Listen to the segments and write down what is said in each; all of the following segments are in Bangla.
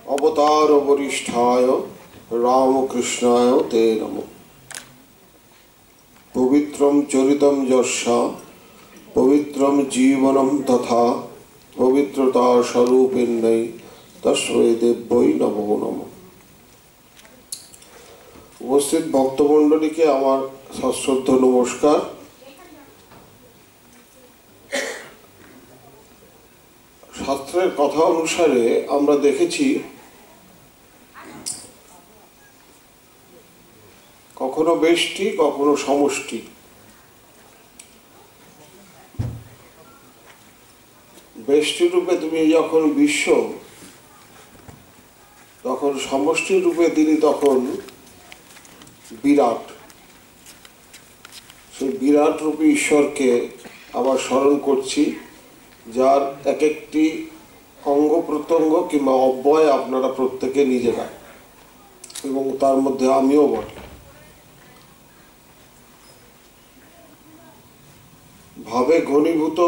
अवतार वरिष्ठाय रामकृष्णाय ते नमः। पवित्रं चरितं यस्या पवित्रं जीवनं तथा पवित्रता स्वरूपिण्यै तस्मै देव्यै नमो नमः। उपस्थित भक्तमंडली के आमार सश्रद्ध नमस्कार। शास्त्रेर कथा अनुसारे आमरा देखेछि कखनो बेष्टि कखनो समष्टि। बेष्टि रूपे तुमि जखन विश्व तखन समष्टि रूपे तिनि तखन विराट। সেই বিরাট রূপী ঈশ্বরকে আবার স্মরণ করছি, যার এক একটি অঙ্গ প্রত্যঙ্গ কিংবা অব্যয় আপনারা প্রত্যেকে নিজেরা এবং তার মধ্যে আমিও বটে। ভাবে ঘনীভূত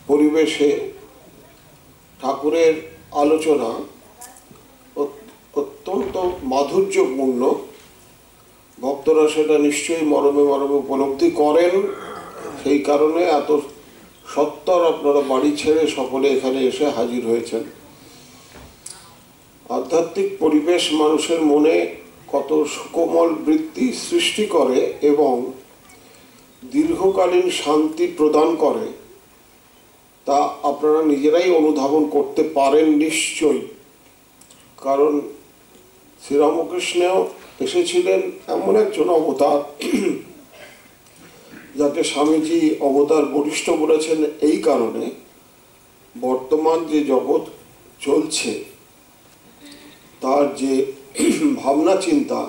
পরিবেশে ঠাকুরের আলোচনা অত্যন্ত মাধুর্যপূর্ণ। ভক্তরা সেটা নিশ্চয়ই মরমে মরমে উপলব্ধি করেন, সেই কারণে এত সত্তর আপনারা বাড়ি ছেড়ে সকলে এখানে এসে হাজির হয়েছেন। আধ্যাত্মিক পরিবেশ মানুষের মনে কত সুকোমল বৃত্তি সৃষ্টি করে এবং দীর্ঘকালীন শান্তি প্রদান করে তা আপনারা নিজেরাই অনুধাবন করতে পারেন নিশ্চয়ই। কারণ শ্রীরামকৃষ্ণ এসেছিলেন এমন একজন অবতার যাকে স্বামীজি অবতার বরিষ্ঠ বলেছেন এই কারণে, বর্তমান যে জগৎ চলছে তার যে ভাবনা চিন্তা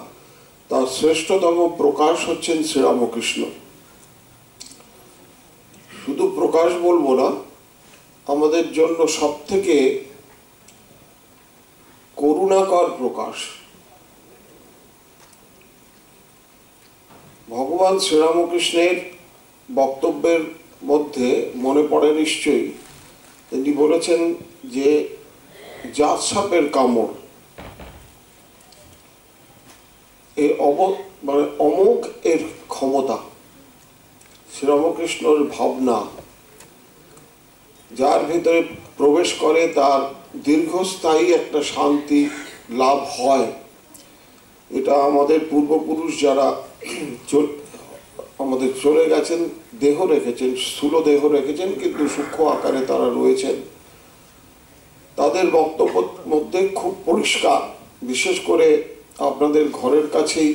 তার শ্রেষ্ঠতম প্রকাশ হচ্ছেন শ্রীরামকৃষ্ণ। শুধু প্রকাশ বলবো না, আমাদের জন্য সবথেকে করুণাকর প্রকাশ। ভগবান শ্রীরামকৃষ্ণের বক্তব্যের মধ্যে মনে পড়ে নিশ্চয়ই, তিনি বলেছেন যে জাত সাপের কামড় এই অমোঘ এর ক্ষমতা, শ্রীরামকৃষ্ণের ভাবনা যার ভিতরে প্রবেশ করে তার দীর্ঘস্থায়ী একটা শান্তি লাভ হয়। এটা আমাদের পূর্বপুরুষ যারা আমাদের চলে গেছেন, দেহ রেখেছেন, স্থূল দেহ রেখেছেন কিন্তু সূক্ষ্ম আকারে তারা রয়েছেন, তাদের বক্তব্যের মধ্যে খুব পরিষ্কার। বিশেষ করে আপনাদের ঘরের কাছেই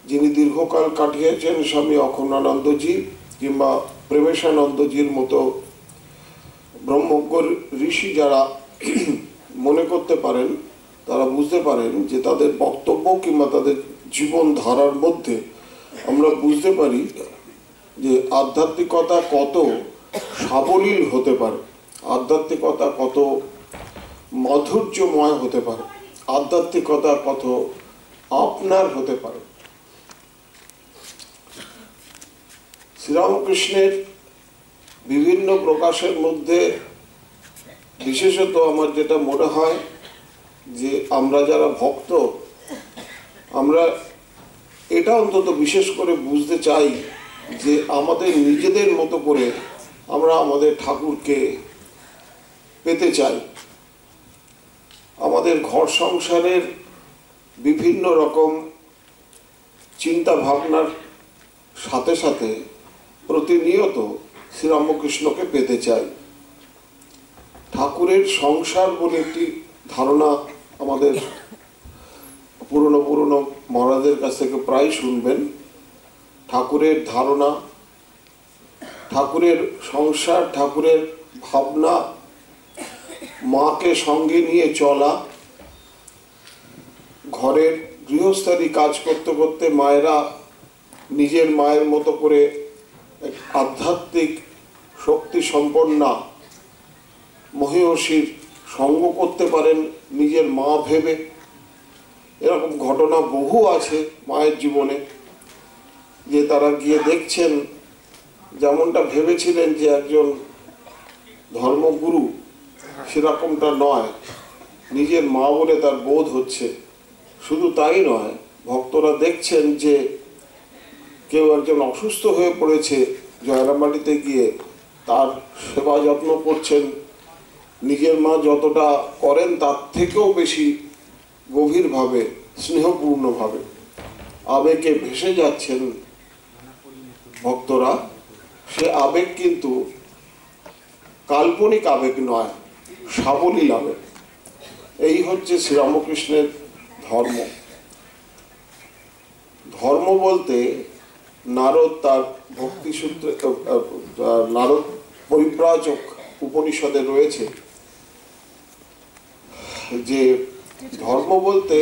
যিনি দীর্ঘকাল কাটিয়েছেন স্বামী অখণ্ডানন্দজি কিংবা প্রেমেশানন্দজির মতো ব্রহ্মজ্ঞ ঋষি যারা মনে করতে পারেন, তারা বুঝতে পারেন যে তাদের বক্তব্য কিংবা তাদের জীবন ধারার মধ্যে আমরা বুঝতে পারি যে আধ্যাত্মিকতা কত সাবলীল হতে পারে, আধ্যাত্মিকতা কত মাধুর্যময় হতে পারে, আধ্যাত্মিকতা কত আপনার হতে পারে। শ্রীরামকৃষ্ণের বিভিন্ন প্রকাশের মধ্যে বিশেষত আমার যেটা মনে হয় যে আমরা যারা ভক্ত, আমরা এটা অন্তত বিশেষ করে বুঝতে চাই যে আমাদের নিজেদের মতো করে আমরা আমাদের ঠাকুরকে পেতে চাই। আমাদের ঘর সংসারের বিভিন্ন রকম চিন্তা ভাবনার সাথে সাথে প্রতিনিয়ত শ্রীরামকৃষ্ণকে পেতে চাই। ঠাকুরের সংসার বলে একটি ধারণা আমাদের পুরনো পুরনো মহারাজদের কাছ থেকে প্রায় শুনবেন। ঠাকুরের ধারণা, ঠাকুরের সংসার, ঠাকুরের ভাবনা, মাকে সঙ্গে নিয়ে চলা, ঘরের গৃহস্থালী কাজ করতে করতে মায়েরা নিজের মায়ের মতো করে আধ্যাত্মিক শক্তি সম্পন্না মহিষীর সঙ্গ করতে পারেন নিজের মা ভেবে। এরকম ঘটনা বহু আছে মায়ের জীবনে, যে তারা গিয়ে দেখছেন যেমনটা ভেবেছিলেন যে একজন ধর্মগুরু, সেরকমটা নয়। নিজের মা বলে তার বোধ হচ্ছে। শুধু তাই নয়, ভক্তরা দেখছেন যে কেউ একজন অসুস্থ হয়ে পড়েছে, জয়রামবাটিতে গিয়ে তার সেবা যত্ন করছেন, নিজের মা যতটা করেন তার থেকেও বেশি গভীরভাবে, স্নেহপূর্ণভাবে আবেগে ভেসে যাচ্ছেন ভক্তরা। সে আবেগ কিন্তু কাল্পনিক আবেগ নয়, সাবলীল আবেগ। এই হচ্ছে শ্রীরামকৃষ্ণের ধর্ম। ধর্ম বলতে নারদ তার ভক্তিসূত্রে, নারদ পরিব্রাজক উপনিষদে রয়েছে যে ধর্ম বলতে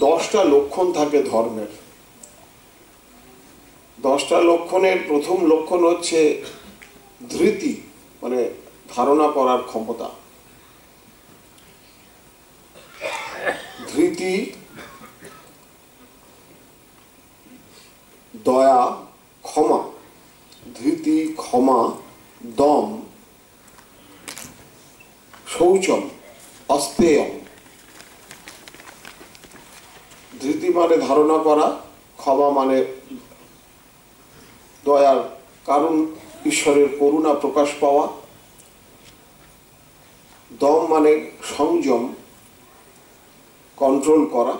10টা লক্ষণ থাকে ধর্মের। 10টা লক্ষণের প্রথম লক্ষণ হচ্ছে ধৃতি, মানে ধারণা করার ক্ষমতা। ধৃতি, দয়া, ক্ষমা। ধৃতি, ক্ষমা, দম, শৌচম, অস্তেয়ম। ধৃতি মানে ধারণা করা, ক্ষমা মানে দয়ার কারণ, ঈশ্বরের করুণা প্রকাশ পাওয়া। দম মানে সংযম, কন্ট্রোল করা।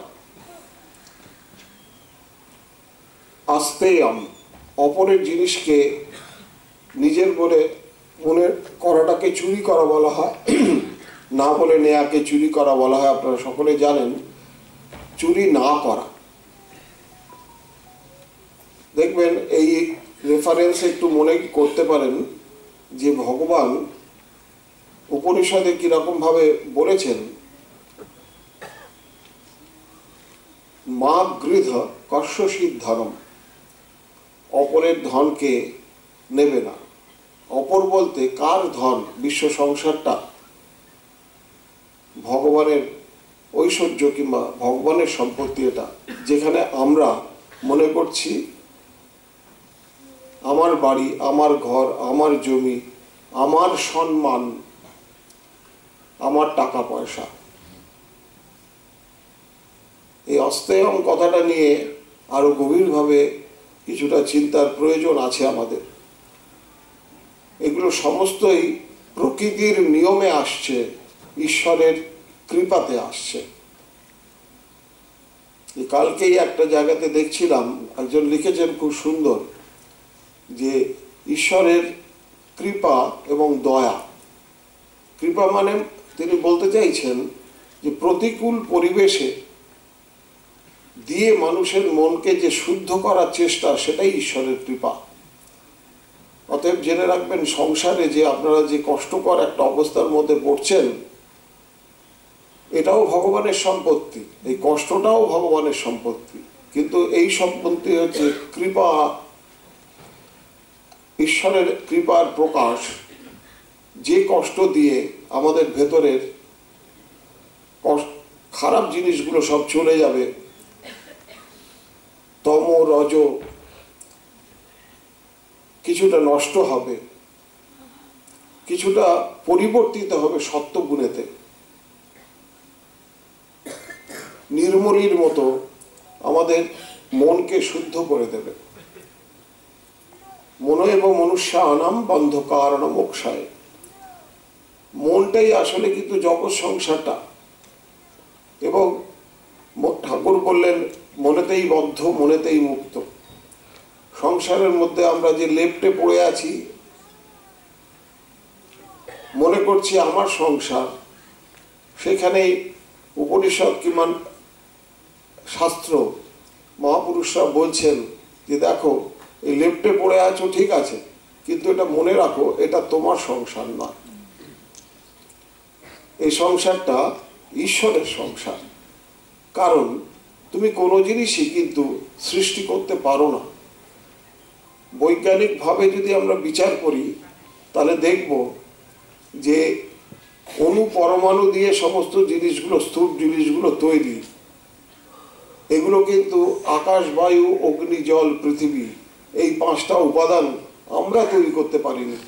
আস্তেয়ম, অপরের জিনিসকে নিজের বলে মনে করাটাকে চুরি করা বলা হয়, না বলে নেয়াকে চুরি করা বলা হয়। আপনারা সকলে জানেন চুরি না করা। দেখবেন এই রেফারেন্স একটু মনে করতে পারেন যে ভগবান উপনিষদে কিরকম ভাবে বলেছেন, মা গৃধ কর্ষসিদ ধর্ম, অপরের ধনকে নেবে না। অপর বলতে কার ধন? বিশ্ব সংসারটা, ভগবানের ঐশ্বর্য কিংবা ভগবানের সম্পত্তি। এটা যেখানে আমরা মনে করছি আমার বাড়ি, আমার ঘর, আমার জমি, আমার সম্মান, আমার টাকা পয়সা। এই অস্তেয়ম কথাটা নিয়ে আরো গভীরভাবে কিছুটা চিন্তার প্রয়োজন আছে আমাদের। এগুলো সমস্তই প্রকৃতির নিয়মে আসছে, ঈশ্বরের কৃপাতে আসছে। কালকেই একটা জায়গাতে দেখছিলাম, একজন লিখেছেন খুব সুন্দর, যে ঈশ্বরের কৃপা এবং দয়া। কৃপা মানে তিনি বলতে চাইছেন যে প্রতিকূল পরিবেশে দিয়ে মানুষের মনকে যে শুদ্ধ করার চেষ্টা, সেটাই ঈশ্বরের কৃপা। অতএব জেনে রাখবেন, সংসারে যে আপনারা যে কষ্টকর একটা অবস্থার মধ্যে পড়ছেন, এটাও ভগবানের সম্পত্তি, এই কষ্টটাও ভগবানের সম্পত্তি। কিন্তু এই সম্পত্তি হচ্ছে কৃপা, ঈশ্বরের কৃপার প্রকাশ। যে কষ্ট দিয়ে আমাদের ভেতরের খারাপ জিনিসগুলো সব চলে যাবে, তম রজ কিছুটা নষ্ট হবে, কিছুটা পরিবর্তিত হবে সত্য গুণেতে। নির্মলির মতো আমাদের মনকে শুদ্ধ করে দেবে। মনো এবং মনুষ্য আনাম বন্ধ কারণ মোক্ষায়। মনটাই আসলে কিন্তু জগৎ সংসারটা। এবং ঠাকুর বললেন, মনেতেই বদ্ধ, মনেতেই মুক্ত। সংসারের মধ্যে আমরা যে লেপ্টে পড়ে আছি, মনে করছি আমার সংসার, সেখানেই উপনিষদ কিংবা শাস্ত্র মহাপুরুষরা বলছেন যে দেখো, এই লেপ্টে পড়ে আছো ঠিক আছে, কিন্তু এটা মনে রাখো, এটা তোমার সংসার নয়। এই সংসারটা ঈশ্বরের সংসার। কারণ তুমি কোনো জিনিসই কিন্তু সৃষ্টি করতে পারো না। বৈজ্ঞানিকভাবে যদি আমরা বিচার করি, তাহলে দেখব যে অণু পরমাণু দিয়ে সমস্ত জিনিসগুলো, স্থূল জিনিসগুলো তৈরি। এগুলো কিন্তু আকাশ, বায়ু, অগ্নি, জল, পৃথিবী, এই 5টা উপাদান আমরা তৈরি করতে পারিনি,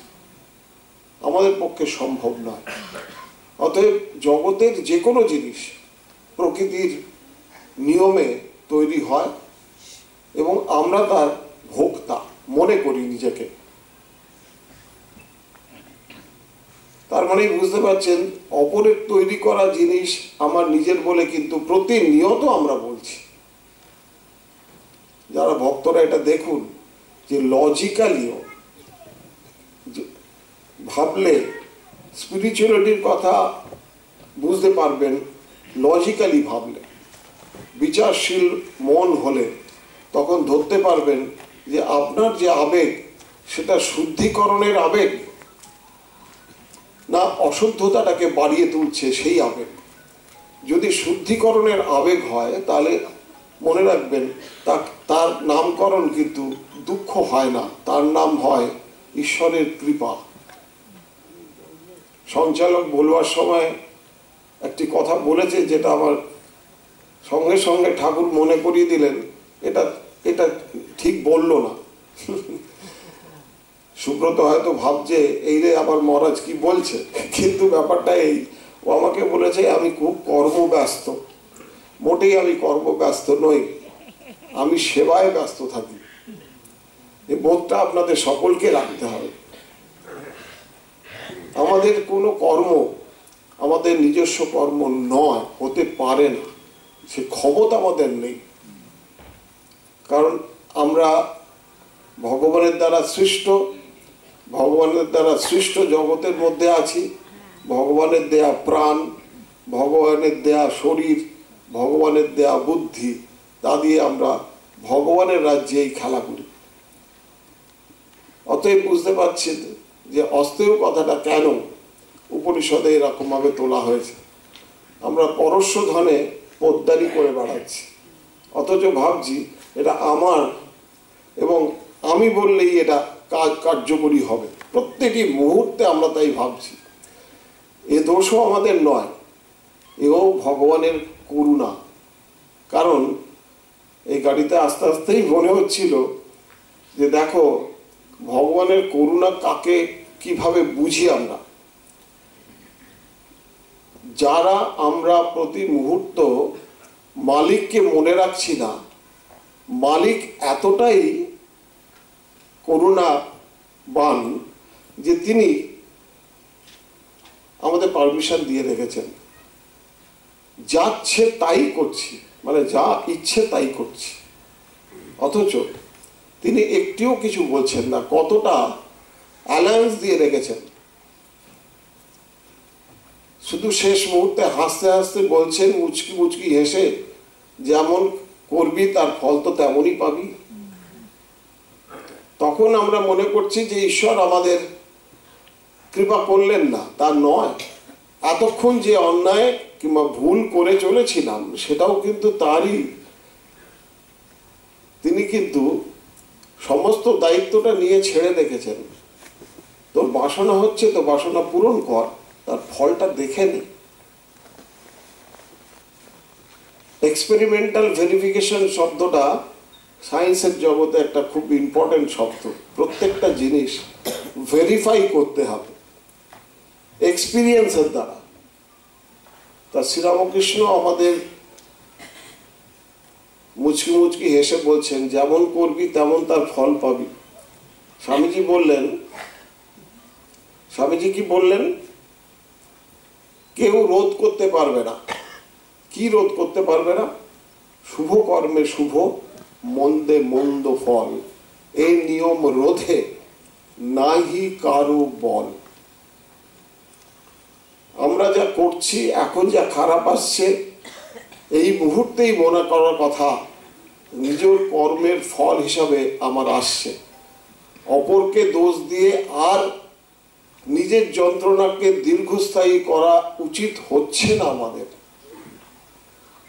আমাদের পক্ষে সম্ভব নয়। অতএব জগতের যে কোনো জিনিস প্রকৃতির নিয়মে তৈরি হয় এবং আমরা তার ভোক্তা মনে করি নিজেকে। তার মানে বুঝতে পারছেন, অপরের তৈরি করা জিনিস আমার নিজের বলে কিন্তু প্রতিনিয়ত আমরা বলছি। যারা ভক্তরা এটা দেখুন যে লজিক্যালিও ভাবলে স্পিরিচুয়ালিটির কথা বুঝতে পারবেন, লজিক্যালি ভাবলে, বিচারশীল মন হলে তখন ধরতে পারবেন যে আপনার যে আবেগ সেটা শুদ্ধিকরণের আবেগ না অশুদ্ধতাটাকে বাড়িয়ে তুলছে সেই আবেগ। যদি শুদ্ধিকরণের আবেগ হয় তাহলে মনে রাখবেন তার নামকরণ কিন্তু দুঃখ হয় না, তার নাম হয় ঈশ্বরের কৃপা। সঞ্চালক বলবার সময় একটি কথা বলেছে যেটা আমার সঙ্গে সঙ্গে ঠাকুর মনে করিয়ে দিলেন, এটা এটা ঠিক বললো না। সুব্রত হয়তো ভাবছে এই রে আবার মহারাজ কি বলছে, কিন্তু ব্যাপারটা এই, ও আমাকে বলেছে আমি খুব কর্মব্যস্ত। মোটেই আমি কর্মব্যস্ত নই, আমি সেবায় ব্যস্ত থাকি। এই বোধটা আপনাদের সকলকে রাখতে হবে। আমাদের কোনো কর্ম আমাদের নিজস্ব কর্ম নয়, হতে পারে না, সে ক্ষমতা আমাদের নেই। কারণ আমরা ভগবানের দ্বারা সৃষ্ট, ভগবানের দ্বারা সৃষ্ট জগতের মধ্যে আছি। ভগবানের দেয়া প্রাণ, ভগবানের দেয়া শরীর, ভগবানের দেয়া বুদ্ধি, তা দিয়ে আমরা ভগবানের রাজ্যেই খেলা করি। অতএব বুঝতে পারছি যে অস্তেয় কথাটা কেন উপনিষদে এরকমভাবে তোলা হয়েছে। আমরা পরশ্ব ধনে পোদ্দারি করে বেড়াচ্ছি, অথচ ভাবছি এটা আমার এবং আমি বললেই এটা কার্যকরী হবে। প্রত্যেকটি মুহূর্তে আমরা তাই ভাবছি। এ দোষও আমাদের নয়, এও ভগবানের করুণা। কারণ এই গাড়িতে আস্তে আস্তেই মনে হচ্ছিল যে দেখো ভগবানের করুণা কাকে কিভাবে বুঝি আমরা। যারা আমরা প্রতি মুহূর্ত মালিককে মনে রাখছি না, মালিক এতটাই করুণাবান যে তিনি আমাদের পারমিশন দিয়ে রেখেছেন, যাচ্ছে তাই করছি, মানে যা ইচ্ছে তাই করছি, অথচ তিনি একটিও কিছু বলছেন না। কতটা অ্যালায়েন্স দিয়ে রেখেছেন, শুধু শেষ মুহূর্তে হাসতে হাসতে বলছেন মুচকি মুচকি হেসে, যেমন করবি তার ফল তো তেমনই পাবি। তখন আমরা মনে করছি যে ঈশ্বর আমাদের কৃপা করলেন না, তা নয়। এতক্ষণ যে অন্যায় কিংবা ভুল করে চলেছিলাম সেটাও কিন্তু তারই। তিনি কিন্তু সমস্ত দায়িত্বটা নিয়ে ছেড়ে রেখেছেন। তোর বাসনা হচ্ছে তো বাসনা পূরণ কর, তার ফলটা দেখে নে। এক্সপেরিমেন্টাল ভেরিফিকেশন শব্দটা সায়েন্সের জগতে একটা খুব ইম্পর্টেন্ট শব্দ। প্রত্যেকটা জিনিস ভেরিফাই করতে হবে এক্সপিরিয়েন্সের দ্বারা। তা শ্রীরামকৃষ্ণ আমাদের মুচকি মুচকি হেসে বলছেন যেমন করবি তেমন তার ফল পাবি। স্বামীজি কি বললেন? কেউ রোধ করতে পারবে না। কি রোধ করতে পারবে না? শুভ কর্মে শুভ, মন্দে মন্দ ফল, এই নিয়ম রোধে নাহি কারো বল। আমরা যা করছি এখন, যা খারাপ আসছে, এই মুহূর্তেই মনে করার কথা নিজের কর্মের ফল হিসাবে আমার আসছে। অপরকে দোষ দিয়ে আর নিজের যন্ত্রণাকে দীর্ঘস্থায়ী করা উচিত হচ্ছে না আমাদের।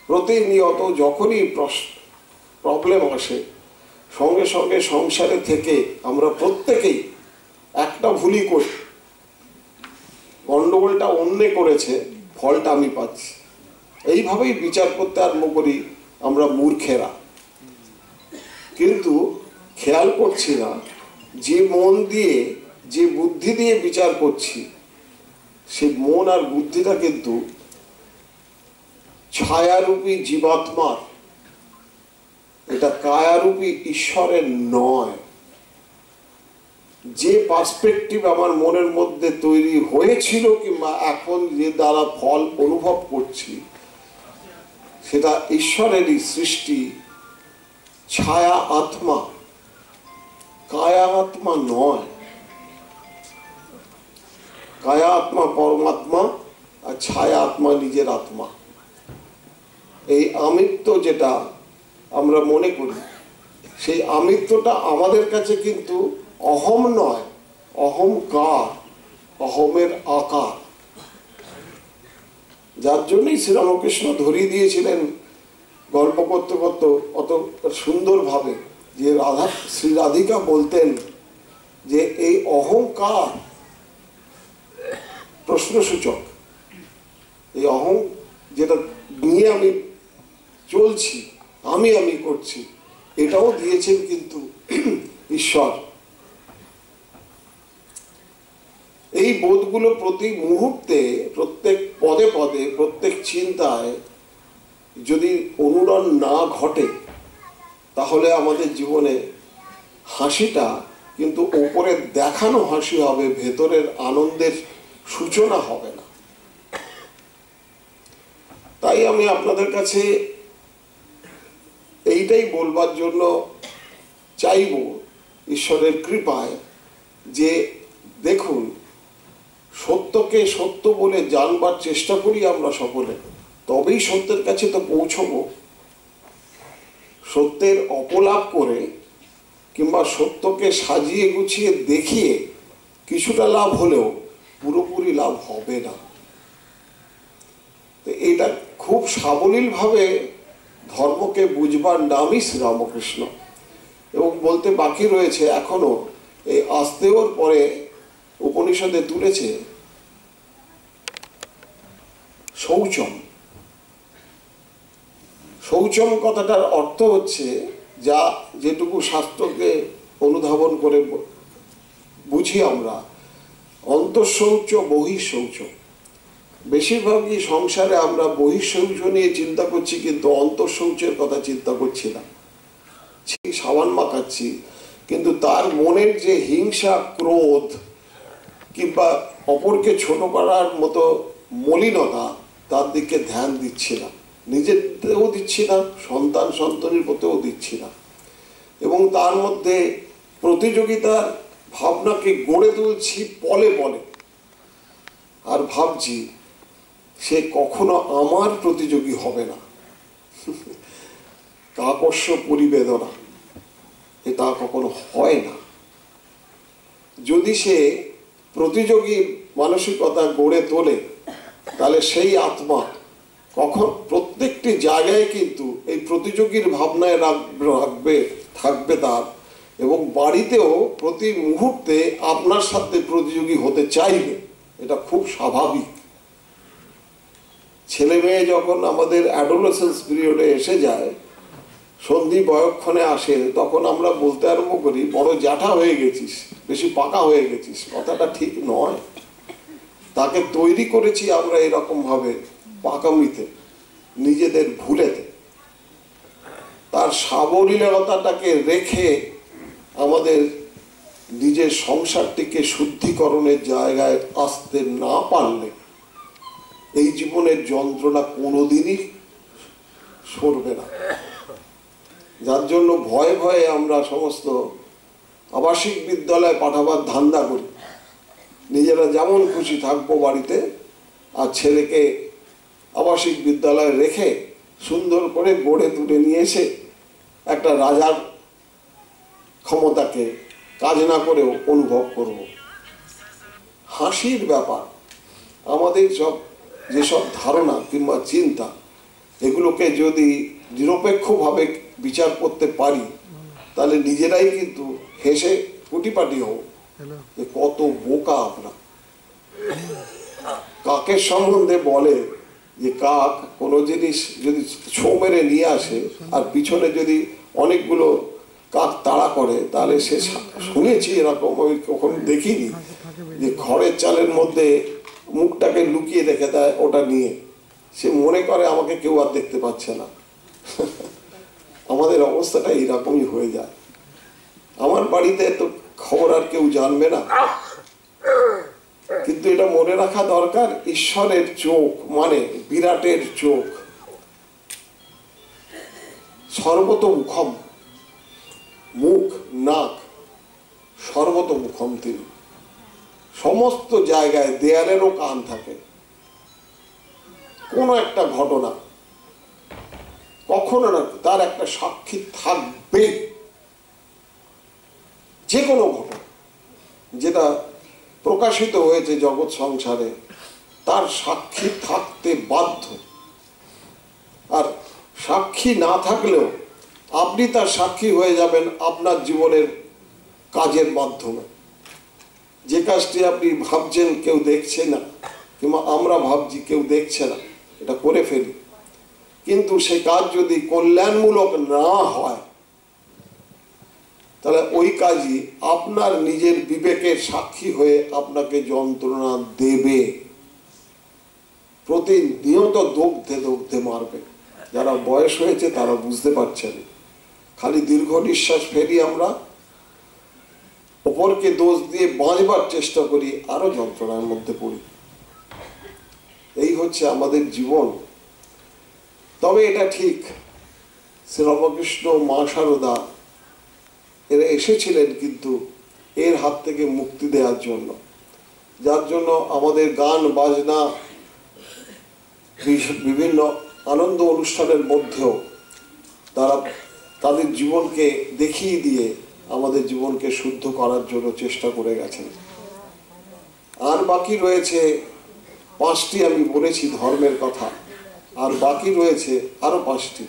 প্রতিনিয়ত যখনই প্রবলেম আসে, সঙ্গে সঙ্গে সংসারে থেকে আমরা প্রত্যেকেই একটা ভুলই করি, গন্ডগোলটা অন্যে করেছে, ফলটা আমি পাচ্ছি। এইভাবেই বিচার করতে আরম্ভ করি আমরা মূর্খেরা। কিন্তু খেয়াল করছি না যে মন দিয়ে, যে বুদ্ধি দিয়ে বিচার করছি, সেই মন আর বুদ্ধিটা কিন্তু ছায়ারূপী জীবাত্মার, এটা কায়ারূপী ঈশ্বরের নয়। যে পার্সপেক্টিভ আমার মনের মধ্যে তৈরি হয়েছিল কিংবা এখন যে দ্বারা ফল অনুভব করছি, সেটা ঈশ্বরেরই সৃষ্টি, ছায়া আত্মা, কায়া আত্মা নয়। কায়া আত্মা পরমাত্মা, আর ছায়া আত্মা নিজের আত্মা। এই আমিত্ব যেটা আমরা মনে করি, সেই আমিত্বটা আমাদের কাছে কিন্তু অহম নয়, অহংকার, অহমের আকার। যার জন্যই শ্রীরামকৃষ্ণ ধরিয়ে দিয়েছিলেন গল্প করতে করতে অত সুন্দরভাবে, যে শ্রী রাধিকা বলতেন যে এই অহংকার প্রশ্নসূচক, এই অহং যেটা নিয়ে আমি চলছি, আমি করছি, এটাও দিয়েছেন কিন্তু ঈশ্বর। এই বোধগুলো প্রতি মুহূর্তে, প্রত্যেক পদে পদে, প্রত্যেক চিন্তায় যদি অনুরণ না ঘটে, তাহলে আমাদের জীবনে হাসিটা কিন্তু ওপরে দেখানো হাসি হবে, ভেতরের আনন্দের সূচনা হবে না। তাই আমি আপনাদের কাছে এইটাই বলবার জন্য চাইব, ঈশ্বরের কৃপায়, যে দেখুন, সত্যকে সত্য বলে জানবার চেষ্টা করি আমরা সকলে, তবেই সত্যের কাছে তো পৌঁছব। সত্যের অপলাপ করে কিংবা সত্যকে সাজিয়ে গুছিয়ে দেখিয়ে কিছুটা লাভ হলেও পুরোপুরি লাভ হবে না। তো এটা খুব সাবলীলভাবে ধর্মকে বুঝবার নামই শ্রীরামকৃষ্ণ। এবং বলতে বাকি রয়েছে এখনো, এই আস্তেওর পরে উপনিষদে তুলেছে শৌচম। শৌচম কথাটার অর্থ হচ্ছে, যা যেটুকু শাস্ত্রকে অনুধাবন করে বুঝি আমরা, অন্তঃশৌচ বহিঃশৌচ। বেশিরভাগই সংসারে আমরা বহিঃশৌচ নিয়ে চিন্তা করছি, কিন্তু অন্তঃশৌচের কথা চিন্তা করছি না। সাবান মাখাচ্ছি, কিন্তু তার মনের যে হিংসা, ক্রোধ কিংবা অপরকে ছোট করার মতো মলিনতা, তার দিকে ধ্যান দিচ্ছি না, নিজেদেরও দিচ্ছি না, সন্তান সন্ততির প্রতিও দিচ্ছি না। এবং তার মধ্যে প্রতিযোগিতার ভাবনাকে গড়ে তুলছি পলে পলে, আর ভাবছি সে কখনো আমার প্রতিযোগী হবে না। কাকস্য পরিবেদনা, এটা কখনো হয় না। যদি সে প্রতিযোগী মানসিকতা গড়ে তোলে, তাহলে সেই আত্মা কখন প্রত্যেকটি জায়গায় কিন্তু এই প্রতিযোগীর ভাবনায় থাকবে তার, এবং বাড়িতেও প্রতি মুহূর্তে আপনার সাথে প্রতিযোগী হতে চাইবে। এটা খুব স্বাভাবিক। ছেলে মেয়ে যখন আমাদের অ্যাডোলেসেন্স পিরিয়ডে এসে যায়, সন্ধি বয়ক্ষণে আসে, তখন আমরা বলতে আরম্ভ করি, বড় জ্যাঠা হয়ে গেছিস, বেশি পাকা হয়ে গেছিস। কথাটা ঠিক নয়। তাকে তৈরি করেছি আমরা এরকম ভাবে, পাকামিতে, নিজেদের ভুলেতে। তার সাবলীলতাটাকে রেখে আমাদের নিজের সংসারটিকে শুদ্ধিকরণের জায়গায় আসতে না পারলে এই জীবনের যন্ত্রণা কোনোদিনই সরবে না। যার জন্য ভয়ে ভয়ে আমরা সমস্ত আবাসিক বিদ্যালয়ে পাঠাবার ধান্দা করি। নিজেরা যেমন খুশি থাকবো বাড়িতে, আর ছেলেকে আবাসিক বিদ্যালয়ে রেখে সুন্দর করে গড়ে তুলে নিয়ে এসে একটা রাজার ক্ষমতাকে কাজ না করেও অনুভব করব। হাসির ব্যাপার, আমাদের যেসব ধারণা কিংবা চিন্তা, এগুলোকে যদি নিরপেক্ষভাবে বিচার করতে পারি, তাহলে নিজেরাই কিন্তু হেসে কুটিপাটি হব যে কত বোকা আমরা। কাকের সম্বন্ধে বলে যে কাক কোনো জিনিস যদি ছো মেরে নিয়ে আসে আর পিছনে যদি অনেকগুলো কাক তাড়া করে, তাহলে সে, শুনেছি এরকম, আমি কখনো দেখিনি, যে খড়ের চালের মধ্যে মুখটাকে লুকিয়ে রেখে দেয় ওটা নিয়ে, সে মনে করে আমাকে কেউ আর দেখতে পাচ্ছে না। আমাদের অবস্থাটা এইরকমই হয়ে যায়। আমার বাড়িতে তো খবর আর কেউ জানবে না, কিন্তু এটা মনে রাখা দরকার, ঈশ্বরের চোখ মানে বিরাটের চোখ সর্বতোমুখম, মুখ নাক সর্বতোমুখম, তিনি সমস্ত জায়গায়, দেয়ালেরও কান থাকে। কোনো একটা ঘটনা কখনো না তার একটা সাক্ষী থাকবে, যে কোনো ঘটনা যেটা প্রকাশিত হয়েছে জগৎ সংসারে তার সাক্ষী থাকতে বাধ্য। আর সাক্ষী না থাকলেও আপনি তার সাক্ষী হয়ে যাবেন আপনার জীবনের কাজের মাধ্যমে। যে কাজটি আপনি ভাবছেন কেউ দেখছে না, কিংবা আমরা ভাবছি কেউ দেখছে না, এটা করে ফেলি, কিন্তু সে কাজ যদি কল্যাণমূলক না হয় তাহলে ওই কাজই আপনার নিজের বিবেকের সাক্ষী হয়ে আপনাকে যন্ত্রণা দেবে, প্রতিনিয়ত দগ্ধে দগ্ধে মারবে। যারা বয়স হয়েছে তারা বুঝতে পারছেন, খালি দীর্ঘ নিঃশ্বাস ফেলি আমরা, অপরকে দোষ দিয়ে বাঁচবার চেষ্টা করি, আরো যন্ত্রণার মধ্যে পড়ি। এই হচ্ছে আমাদের জীবন। তবে এটা ঠিক, শ্রীরামকৃষ্ণ, মা শারদা এরা এসেছিলেন কিন্তু এর হাত থেকে মুক্তি দেওয়ার জন্য, যার জন্য আমাদের গান বাজনা বিভিন্ন আনন্দ অনুষ্ঠানের মধ্যেও তারা তাদের জীবনকে দেখিয়ে দিয়ে আমাদের জীবনকে শুদ্ধ করার জন্য চেষ্টা করে গেছেন। আর বাকি রয়েছে 5টি, আমি বলেছি ধর্মের কথা, আর বাকি রয়েছে আরো 5টি।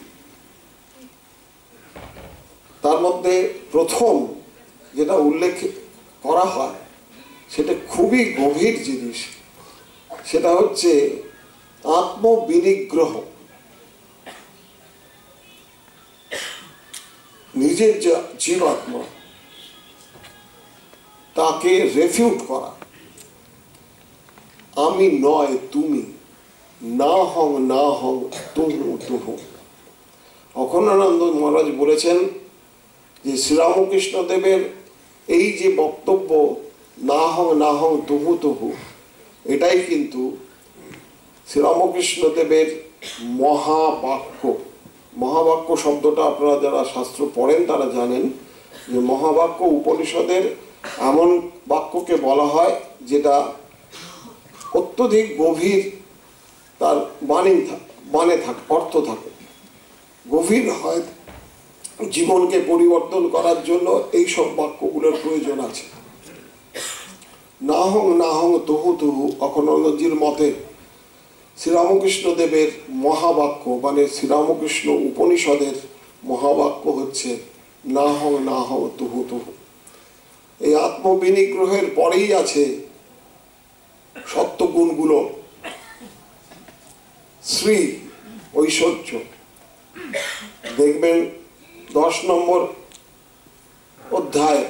তার মধ্যে প্রথম যেটা উল্লেখ করা হয় সেটা খুবই গভীর জিনিস, সেটা হচ্ছে আত্মবিনিগ্রহ। নিজের যে জীবাত্মা তাকে রেফিউট করা, আমি নয় তুমি, না হং তুহু তুহু। অখণ্ডানন্দ মহারাজ বলেছেন যে শ্রীরামকৃষ্ণ দেবের এই যে বক্তব্য না হং তুহু তুহু, এটাই কিন্তু শ্রীরামকৃষ্ণ দেবের মহাবাক্য। মহাবাক্য শব্দটা আপনারা যারা শাস্ত্র পড়েন তারা জানেন যে মহাবাক্য উপনিষদের এমন বাক্যকে বলা হয় যেটা অত্যধিক গভীর, তার মানে থাকে, অর্থ থাকে, গভীর হয়, জীবনকে পরিবর্তন করার জন্য এই সব বাক্যগুলোর প্রয়োজন আছে। না হং তুহু তুহু অখণ্ডানন্দজির মতে শ্রীরামকৃষ্ণ দেবের মহাবাক্য মানে শ্রীরামকৃষ্ণ উপনিষদের মহাবাক্য হচ্ছে না হং তুহু তুহু। এই আত্মবিনিগ্রহের পরেই আছে সত্যগুণগুলো, শ্রী ঐশ্বর্য। দেখবেন 10 নম্বর অধ্যায়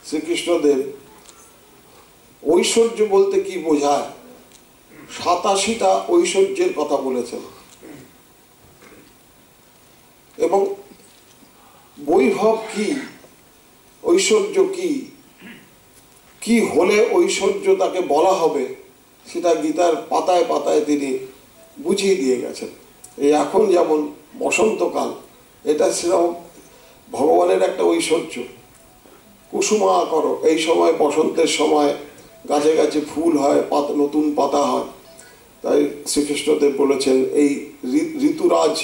শ্রীকৃষ্ণদেব ঐশ্বর্য বলতে কি বোঝায় 87টা ঐশ্বর্যের কথা বলেছেন, এবং বৈভব কি, ঐশ্বর্য কি, কি হলে ঐশ্বর্য তাকে বলা হবে সেটা গীতার পাতায় পাতায় তিনি বুঝিয়ে দিয়ে গেছেন। এই এখন যেমন বসন্তকাল, এটা শ্রীরাম ভগবানের একটা ঐশ্বর্য। কুসুমা করো, এই সময় বসন্তের সময় গাছে গাছে ফুল হয়, নতুন পাতা হয়, তাই শ্রীকৃষ্ণদেব বলেছেন এই ঋতুরাজ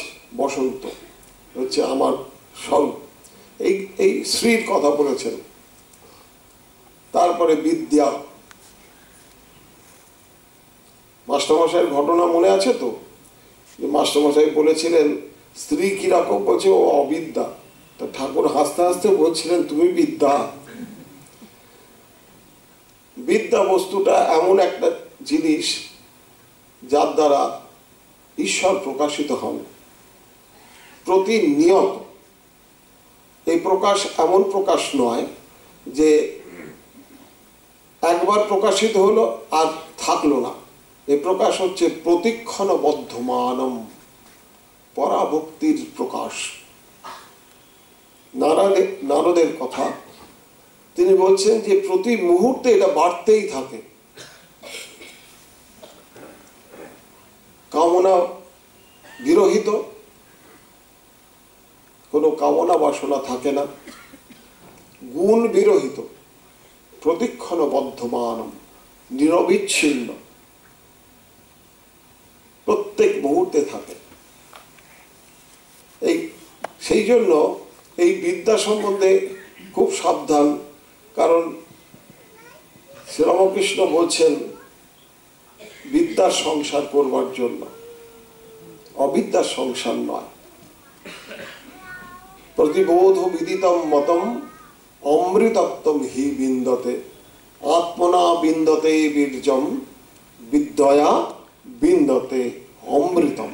বসন্ত হচ্ছে আমার স্বরূপ। এই শ্রীর কথা বলেছেন। তারপরে বিদ্যা, মাস্টারমশাইয়ের ঘটনা মনে আছে তো, যে মাস্টারমশাই বলেছিলেন স্ত্রী কিরকম, বলছে ও অবিদ্যা। তা ঠাকুর হাসতে হাসতে বলছিলেন তুমি বিদ্যা। বিদ্যা বস্তুটা এমন একটা জিনিস যার দ্বারা ঈশ্বর প্রকাশিত হন প্রতিনিয়ত। এই প্রকাশ এমন প্রকাশ নয় যে একবার প্রকাশিত হলো আর থাকলো না, এ প্রকাশ হচ্ছে প্রতিক্ষণ বদ্ধমানম, পরাভক্তির প্রকাশ। নারদের কথা, তিনি বলছেন যে প্রতি মুহূর্তে এটা বাড়তেই থাকে। কামনা বিরহিত, কোনো কামনা বাসনা থাকে না। গুণ বিরহিত, প্রতিক্ষণ বদ্ধমানম, নিরবিচ্ছিন্ন, প্রত্যেক মুহূর্তে থাকে। সেই জন্য এই বিদ্যা সম্বন্ধে খুব সাবধান, কারণ শ্রীরামকৃষ্ণ বলছেন বিদ্যার সংসার করবার জন্য, অবিদ্যার সংসার নয়। প্রতিবোধ বিদিতম মতম অমৃতত্বম হি বিন্দতে, আত্মনা বিন্দতে বীর্যম, বিদ্যয়া বিন্দতে অমৃতম।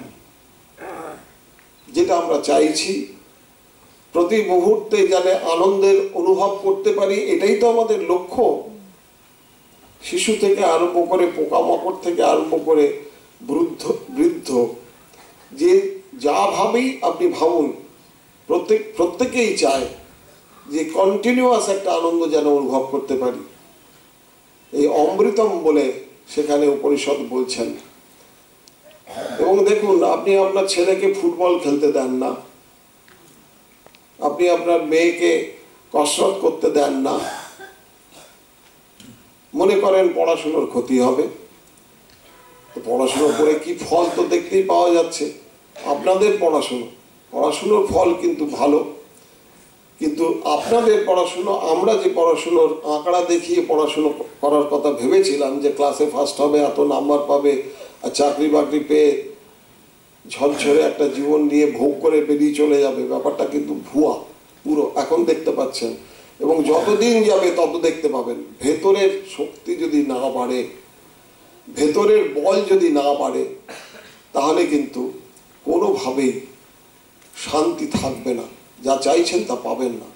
যেটা আমরা চাইছি প্রতি মুহূর্তে যাতে আনন্দের অনুভব করতে পারি, এটাই তো আমাদের লক্ষ্য। শিশু থেকে আরম্ভ করে, পোকামাকড় থেকে আরম্ভ করে বৃদ্ধ, যে যা ভাবেই আপনি ভাবুন, প্রত্যেকেই চায় যে কন্টিনিউয়াস একটা আনন্দ যেন অনুভব করতে পারি। এই অমৃতম বলে সেখানে উপনিষদ বলছেন। এবং দেখুন, আপনি আপনার ছেলেকে ফুটবল খেলতে দেন না, আপনি আপনার মেয়েকে কসরত করতে দেন না, মনে করেন পড়াশোনার ক্ষতি হবে। পড়াশোনা করে কি ফল তো দেখতেই পাওয়া যাচ্ছে। আপনাদের পড়াশুনোর ফল কিন্তু ভালো, কিন্তু আপনাদের পড়াশুনো, আমরা যে পড়াশুনোর আঁকড়া দেখিয়ে পড়াশুনো করার কথা ভেবেছিলাম যে ক্লাসে ফার্স্ট হবে, এত নাম্বার পাবে, আর চাকরি বাকরি পেয়ে ঝরঝরে একটা জীবন নিয়ে ভোগ করে বেরিয়ে চলে যাবে, ব্যাপারটা কিন্তু ভুয়া পুরো। এখন দেখতে পাচ্ছেন, এবং যতদিন যাবে তত দেখতে পাবেন, ভেতরের শক্তি যদি না বাড়ে, ভেতরের বল যদি না বাড়ে, তাহলে কিন্তু কোনোভাবেই শান্তি থাকবে না, যা চাইছেন তা পাবেন না।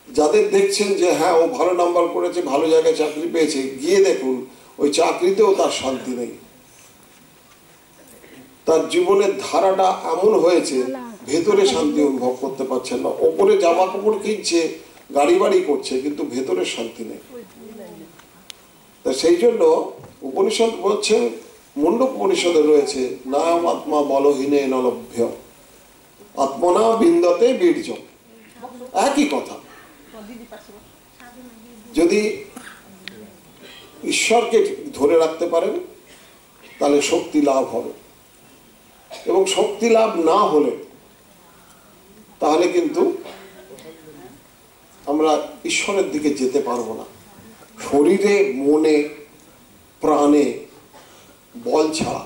যাদের দেখছেন যে হ্যাঁ ও ভালো নাম্বার করেছে, ভালো জায়গায় চাকরি পেয়েছে, গিয়ে দেখুন ওই চাকরিতেও তার শান্তি নেই। তার জীবনের ধারাটা এমন হয়েছে, ভেতরে শান্তি অনুভব করতে পারছেন না। ওপরে জামা কাপড় কিনছে, গাড়ি বাড়ি করছে, কিন্তু ভেতরে শান্তি নেই। তা সেই জন্য উপনিষদ বলছেন, মুন্ডক উপনিষদে রয়েছে, নায়ম আত্মা বলহীনে নলভ্য, আত্মনা বিন্দতে বীর্য। একই কথা। যদি ঈশ্বরকে ধরে রাখতে পারেন তাহলে শক্তি লাভ হবে, এবং শক্তি লাভ না হলে তাহলে কিন্তু আমরা ঈশ্বরের দিকে যেতে পারবো না। শরীরে, মনে, প্রাণে বল ছাড়া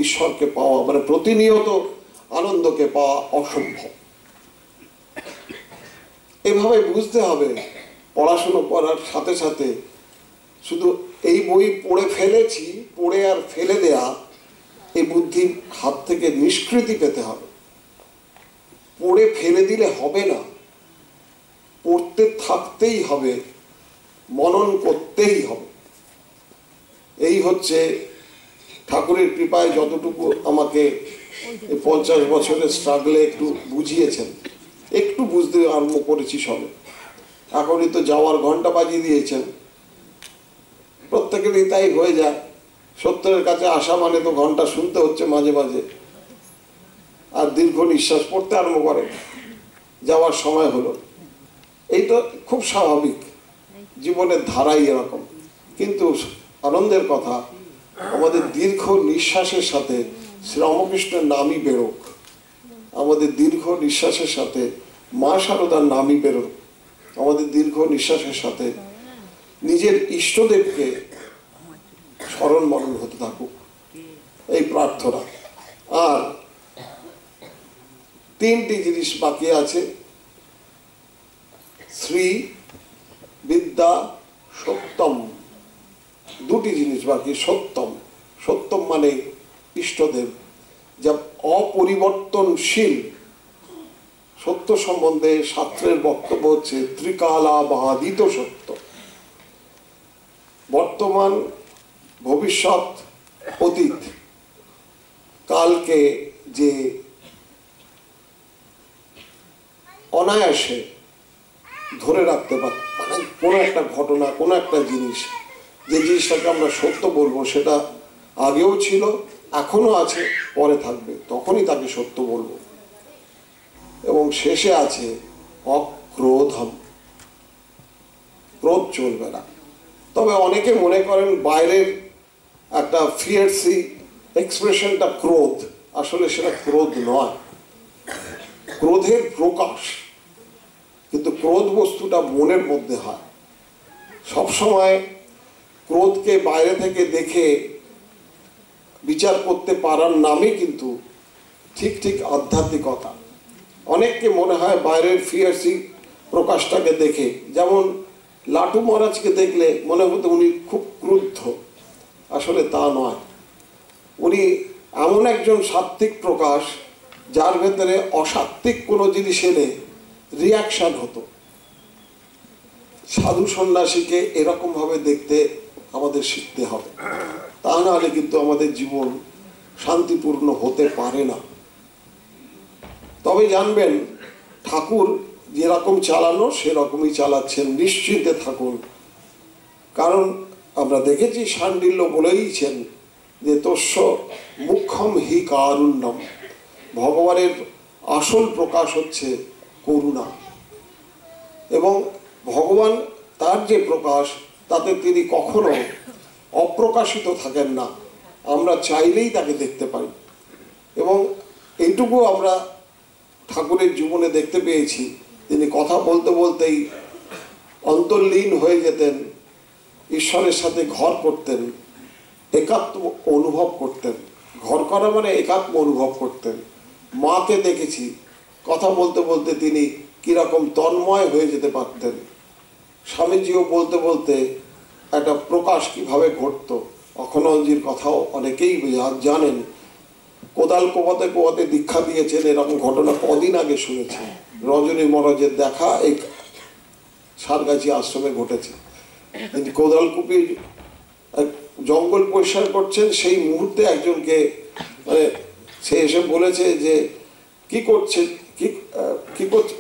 ঈশ্বরকে পাওয়া, মানে প্রতিনিয়ত আনন্দকে পাওয়া অসম্ভব। এভাবে বুঝতে হবে। পড়াশুনো করার সাথে সাথে শুধু এই বই পড়ে ফেলেছি, পড়ে আর ফেলে দেয়া, এই বুদ্ধির হাত থেকে নিষ্কৃতি পেতে হবে। পড়ে ফেলে দিলে হবে না, পড়তে থাকতেই হবে, মনন করতেই হবে। এই হচ্ছে ঠাকুরের কৃপায় যতটুকু আমাকে 50 বছরের স্ট্রাগলে একটু বুঝিয়েছেন, একটু বুঝতে আরম্ভ করেছি সবে। এখনই তো যাওয়ার ঘন্টা বাজিয়ে দিয়েছেন। প্রত্যেকেরই তাই হয়ে যায়, সত্যের কাছে আসা মানে তো ঘন্টা শুনতে হচ্ছে মাঝে মাঝে, আর দীর্ঘ নিঃশ্বাস পড়তে আরম্ভ করে, যাওয়ার সময় হলো। এই তো খুব স্বাভাবিক, জীবনের ধারাই এরকম। কিন্তু আনন্দের কথা, আমাদের দীর্ঘ নিঃশ্বাসের সাথে শ্রীরামকৃষ্ণের নামই বেরোক, আমাদের দীর্ঘ নিঃশ্বাসের সাথে মা শারদার নামই বেরোক, আমাদের দীর্ঘ নিঃশ্বাসের সাথে নিজের ইষ্টদেবকে স্মরণ মরণ হতে থাকুক, এই প্রার্থনা। আর 3টি জিনিস বাকি আছে, শ্রী, বিদ্যা, সত্যম। 2টি জিনিস বাকি। সত্যম, সত্যম মানে ইষ্টদেব, যা অপরিবর্তনশীল। সত্য সম্বন্ধে শাস্ত্রের বক্তব্য হচ্ছে ত্রিকালাবাদিত সত্য। বর্তমান ভবিষ্যৎ অতীত কালকে যে অনায়াসে ধরে রাখতে পারি, মানে কোনো একটা ঘটনা, কোনো একটা জিনিস, যে জিনিসটাকে আমরা সত্য বলবো সেটা আগেও ছিল, এখনো আছে, পরে থাকবে, তখনই তাকে সত্য বলবো। এবং শেষে আছে অক্রোধম, ক্রোধ চলবে না। তবে অনেকে মনে করেন বাইরের একটা ফিয়ার্সি এক্সপ্রেশনটা ক্রোধ, আসলে সেটা ক্রোধ নয়, ক্রোধের প্রকাশ। কিন্তু ক্রোধ বস্তুটা মনের মধ্যে হয়। সবসময় ক্রোধকে বাইরে থেকে দেখে বিচার করতে পারার নামে কিন্তু ঠিক ঠিক আধ্যাত্মিকতা। অনেককে মনে হয় বাইরের ফিয়ার্সি প্রকাশটাকে দেখে, যেমন লাটু মহারাজকে দেখলে মনে হতো উনি খুব ক্রুদ্ধ, আসলে তা নয়। উনি এমন একজন সাত্ত্বিক প্রকাশ যার ভেতরে অসাত্ত্বিক কোনো জিনিস এলে রিয়াকশান হতো। সাধু সন্ন্যাসীকে এরকমভাবে দেখতে আমাদের শিখতে হবে, তা নাহলে কিন্তু আমাদের জীবন শান্তিপূর্ণ হতে পারে না। তবে জানবেন ঠাকুর যেরকম চালানো সেরকমই চালাচ্ছেন, নিশ্চিন্তে থাকুন। কারণ আমরা দেখেছি শাণ্ডিল্য বলেইছেন যে তস্য মুখ্যম হি কারুণ্যম, ভগবানের আসল প্রকাশ হচ্ছে করুণা। এবং ভগবান তার যে প্রকাশ তাতে তিনি কখনো অপ্রকাশিত থাকেন না, আমরা চাইলেই তাকে দেখতে পাই। এবং এইটুকু আমরা ঠাকুরের জীবনে দেখতে পেয়েছি, তিনি কথা বলতে বলতেই অন্তর্লীন হয়ে যেতেন, ঈশ্বরের সাথে ঘর করতেন, একাত্ম অনুভব করতেন। ঘর করা মানে একাত্ম অনুভব করতেন। মাকে দেখেছি কথা বলতে বলতে তিনি কীরকম তন্ময় হয়ে যেতে পারতেন। স্বামীজিও বলতে বলতে একটা প্রকাশ কিভাবে ঘটত, অখনন্দজির কথাও অনেকেই জানেন। কোদাল কোপাতে কোপাতে দীক্ষা দিয়েছেন, এরকম ঘটনা কদিন আগে শুনেছি। রজনী মহারাজের দেখা এই সারগাছি আশ্রমে ঘটেছে। তিনি কোদাল কুপিয়ে জঙ্গল পরিষ্কার করছেন, সেই মুহূর্তে একজনকে মানে সে এসে বলেছে যে কি করছে, কি করছে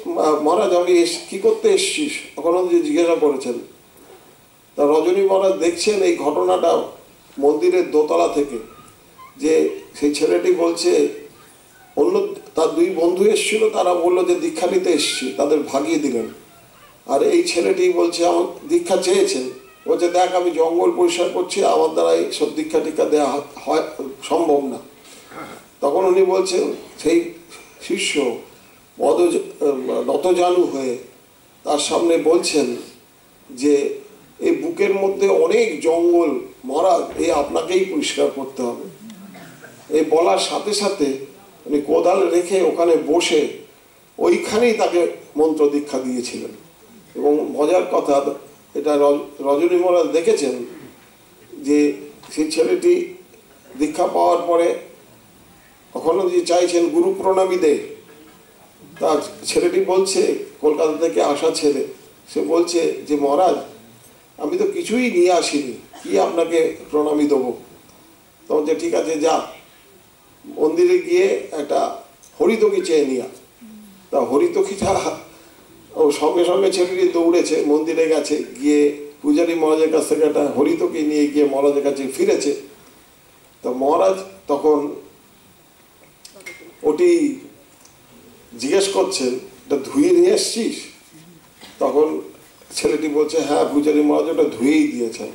মহারাজ, আমি কি করতে এসছিস? অখনন্দজি জিজ্ঞাসা করেছেন। তা রজনী মহারাজ দেখছেন এই ঘটনাটা মন্দিরের দোতলা থেকে, যে সেই ছেলেটি বলছে অন্য তার দুই বন্ধু এসেছিল, তারা বললো যে দীক্ষা নিতে এসছি, তাদের ভাগিয়ে দিলেন। আর এই ছেলেটি বলছে আমার দীক্ষা চেয়েছেন, বলছে দেখ আমি জঙ্গল পরিষ্কার করছি, আমার দ্বারা সব দীক্ষা টিক্ষা দেওয়া হয় সম্ভব না। তখন উনি বলছেন, সেই শিষ্য নতজানু হয়ে তার সামনে বলছেন যে এই বুকের মধ্যে অনেক জঙ্গল, মহারাজ এই আপনাকেই পরিষ্কার করতে হবে। এই বলার সাথে সাথে উনি কোদাল রেখে ওখানে বসে ওইখানেই তাকে মন্ত্র দীক্ষা দিয়েছিলেন। এবং মজার কথা, এটা রজনী মহারাজ দেখেছেন যে সেই ছেলেটি দীক্ষা পাওয়ার পরে কখনো যে চাইছেন গুরু প্রণামী দে, তা ছেলেটি বলছে, কলকাতা থেকে আসা ছেলে, সে বলছে যে মহারাজ আমি তো কিছুই নিয়ে আসিনি, কি আপনাকে প্রণামী দেবো? তখন যে ঠিক আছে যা, মন্দিরে গিয়ে একটা হরিতকি চেয়ে নিয়া। তা হরিতকিটা ও সঙ্গে সঙ্গে ছেলেটি দৌড়েছে, মন্দিরে গেছে, গিয়ে পূজারী মহারাজের কাছ থেকে একটা হরিতকি নিয়ে গিয়ে মহারাজের কাছে ফিরেছে। তা মহারাজ তখন ওটি জিজ্ঞেস করছেন, এটা ধুয়ে নিয়ে এসছিস? তখন ছেলেটি বলছে হ্যাঁ পূজারী মহারাজ ওটা ধুয়েই দিয়েছেন।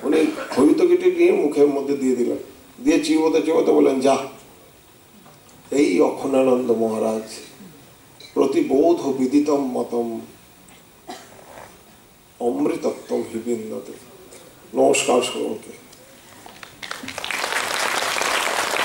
উনি হরিতকিটি নিয়ে মুখের মধ্যে দিয়ে দিলেন, দিয়ে চিবোতে চিবোতে বললেন যা। এই অখণ্ডানন্দ মহারাজ প্রতিবোধ বিদিতম মতম অমৃতত্বম হিবিন্দতে। নমস্কার সকলকে।